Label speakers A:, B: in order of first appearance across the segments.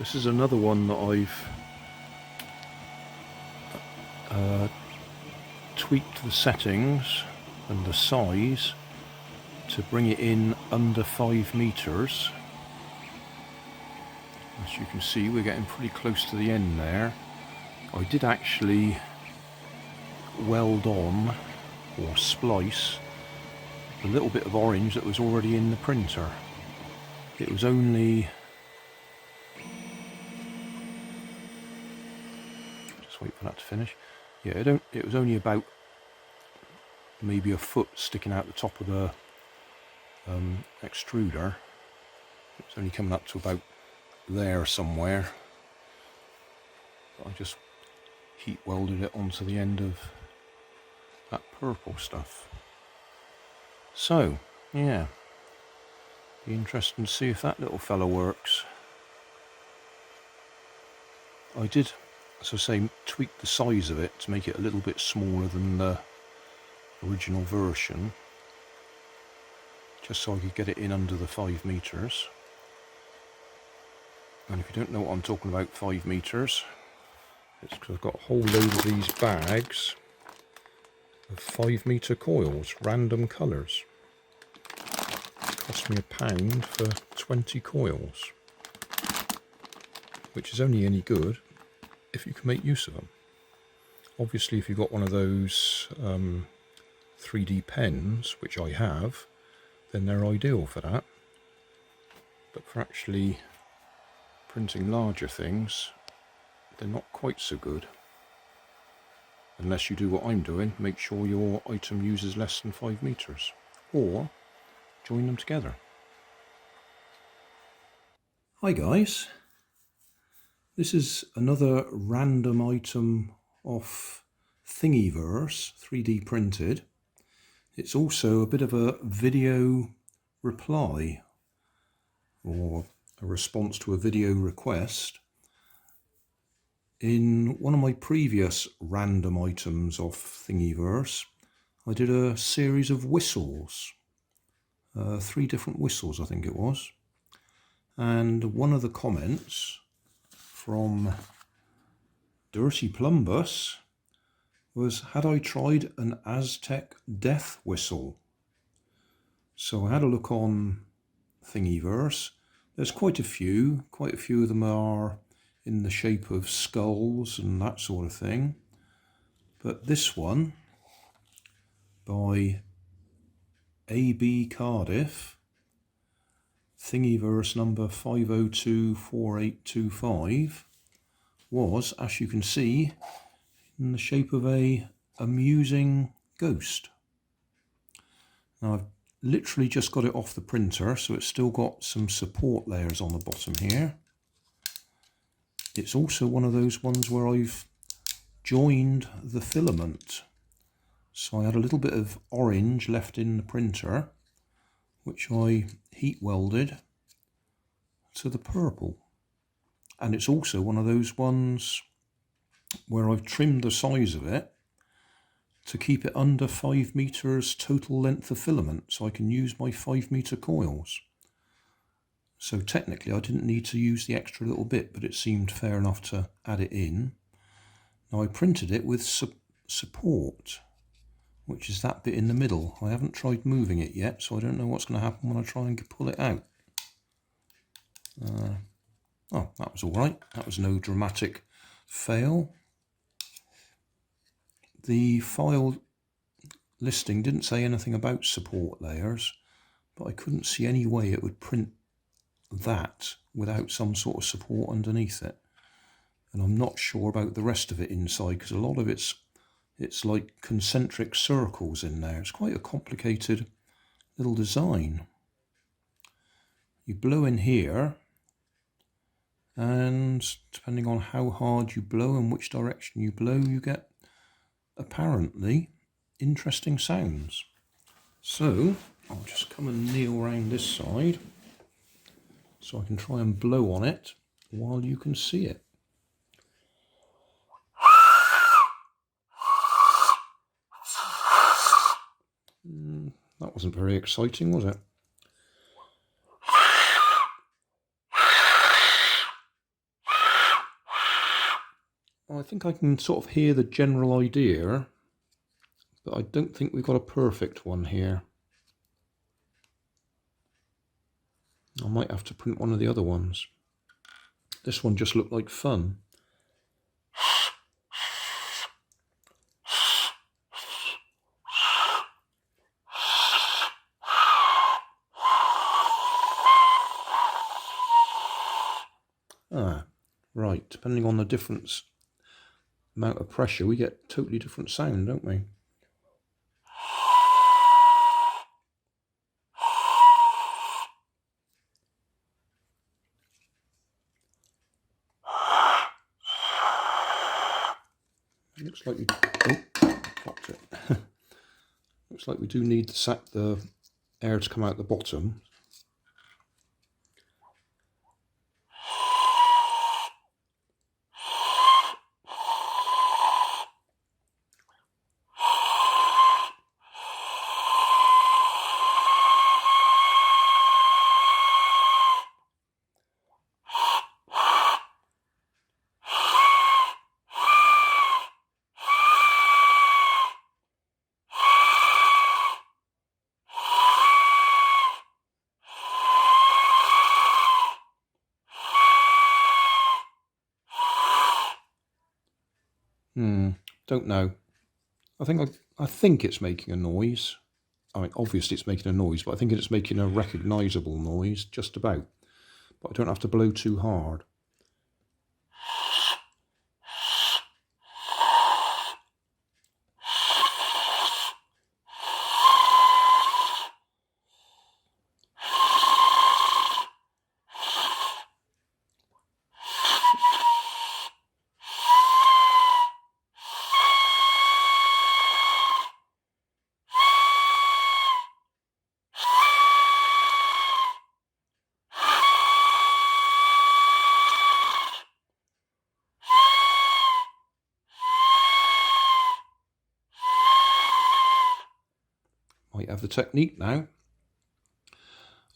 A: This is another one that I've tweaked the settings and the size to bring it in under 5 meters. As you can see, we're getting pretty close to the end there. I did actually weld on or splice a little bit of orange that was already in the printer. It was only, just wait for that to finish. Yeah, it was only about maybe a foot sticking out the top of the extruder. It's only coming up to about there somewhere. I just heat welded it onto the end of that purple stuff. So yeah, be interesting to see if that little fella works. I did, as I say, tweak the size of it to make it a little bit smaller than the original version, just so I could get it in under the 5 meters. And if you don't know what I'm talking about, 5 meters, it's because I've got a whole load of these bags of 5 meter coils, random colours. It cost me £1 for 20 coils, which is only any good if you can make use of them. Obviously, if you've got one of those 3D pens, which I have, then they're ideal for that. But for actually printing larger things, they're not quite so good. Unless you do what I'm doing, make sure your item uses less than 5 meters, or join them together. Hi guys, this is another random item off Thingiverse, 3D printed. It's also a bit of a video reply, or a response to a video request. In one of my previous random items off Thingiverse, I did a series of whistles, 3 different whistles I think it was, and one of the comments from Dirty Plumbus was, had I tried an Aztec death whistle? So I had a look on Thingiverse. There's quite a few of them are in the shape of skulls and that sort of thing. But this one, by ABCardiff, Thingiverse number 5024825, was, as you can see, in the shape of a amusing ghost. Now I've literally just got it off the printer, so it's still got some support layers on the bottom here. It's also one of those ones where I've joined the filament. So I had a little bit of orange left in the printer, which I heat welded to the purple. And it's also one of those ones where I've trimmed the size of it to keep it under 5 meters total length of filament, so I can use my 5 meter coils. So technically I didn't need to use the extra little bit, but it seemed fair enough to add it in. Now I printed it with support, which is that bit in the middle. I haven't tried moving it yet, so I don't know what's going to happen when I try and pull it out. Oh, that was all right. That was no dramatic fail. The file listing didn't say anything about support layers, but I couldn't see any way it would print that without some sort of support underneath it. And I'm not sure about the rest of it inside, because a lot of it's like concentric circles in there. It's quite a complicated little design. You blow in here, and depending on how hard you blow and which direction you blow, you get apparently interesting sounds. So I'll just come and kneel around this side so I can try and blow on it while you can see it. That wasn't very exciting, was it? think I can sort of hear the general idea, but I don't think we've got a perfect one here. I might have to print one of the other ones. This one just looked like fun. Ah, right, depending on the difference amount of pressure, we get totally different sound, don't we? It looks like we dropped it. Looks like we do need the air to come out the bottom. Don't know. I think it's making a noise. I mean, obviously it's making a noise, but I think it's making a recognisable noise, just about. But I don't have to blow too hard. Might have the technique now.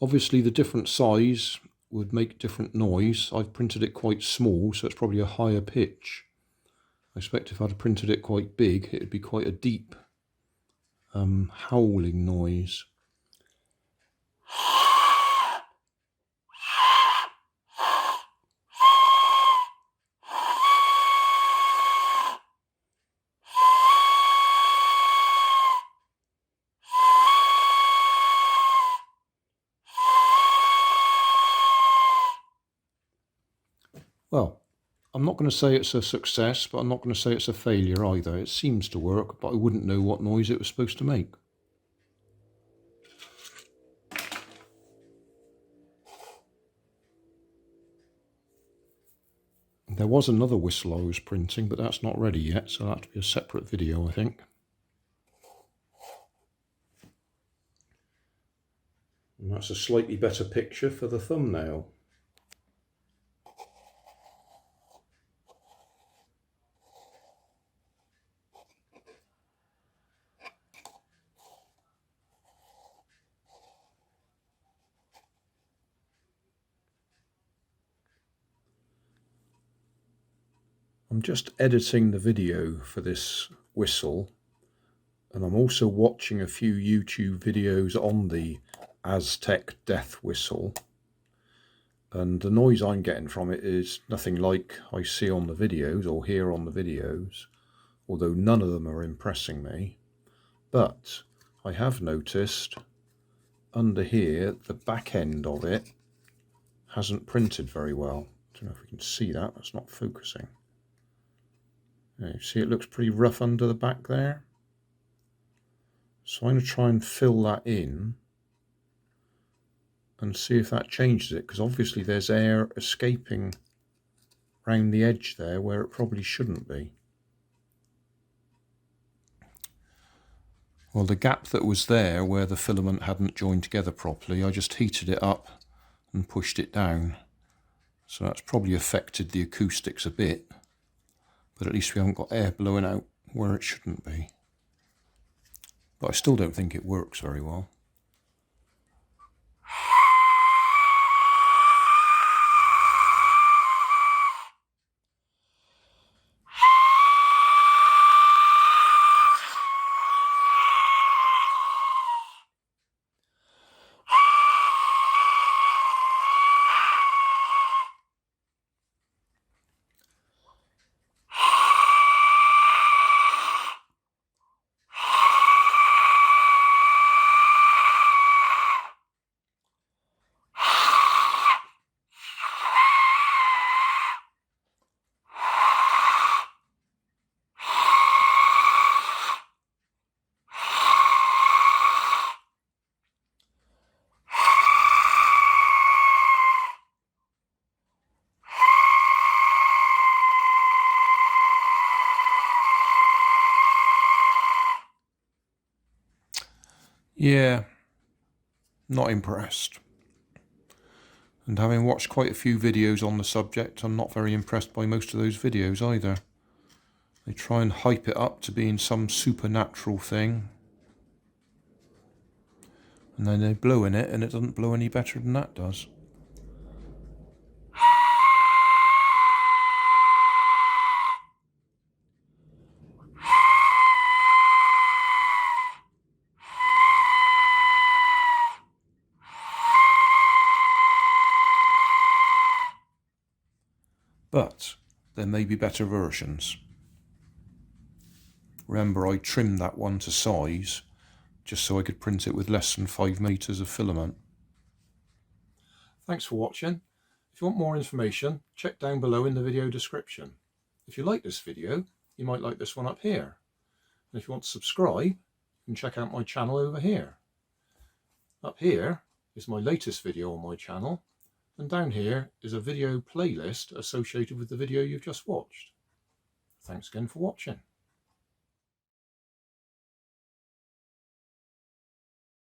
A: Obviously the different size would make different noise. I've printed it quite small, so it's probably a higher pitch. I expect if I'd printed it quite big, it'd be quite a deep howling noise. Well, I'm not going to say it's a success, but I'm not going to say it's a failure either. It seems to work, but I wouldn't know what noise it was supposed to make. There was another whistle I was printing, but that's not ready yet, so that'll have to be a separate video, I think. And that's a slightly better picture for the thumbnail. I'm just editing the video for this whistle, and I'm also watching a few YouTube videos on the Aztec death whistle, and the noise I'm getting from it is nothing like I see on the videos or hear on the videos, although none of them are impressing me. But I have noticed under here the back end of it hasn't printed very well. I don't know if we can see that, that's not focusing. You see it looks pretty rough under the back there. So I'm going to try and fill that in and see if that changes it, because obviously there's air escaping around the edge there where it probably shouldn't be. Well, the gap that was there where the filament hadn't joined together properly, I just heated it up and pushed it down. So that's probably affected the acoustics a bit, but at least we haven't got air blowing out where it shouldn't be. But I still don't think it works very well. Yeah, not impressed. And having watched quite a few videos on the subject, I'm not very impressed by most of those videos either. They try and hype it up to being some supernatural thing, and then they blow in it and it doesn't blow any better than that does. But there may be better versions. Remember, I trimmed that one to size just so I could print it with less than 5 meters of filament. Thanks for watching. If you want more information, check down below in the video description. If you like this video, you might like this one up here. And if you want to subscribe, you can check out my channel over here. Up here is my latest video on my channel, and down here is a video playlist associated with the video you've just watched. Thanks again for watching.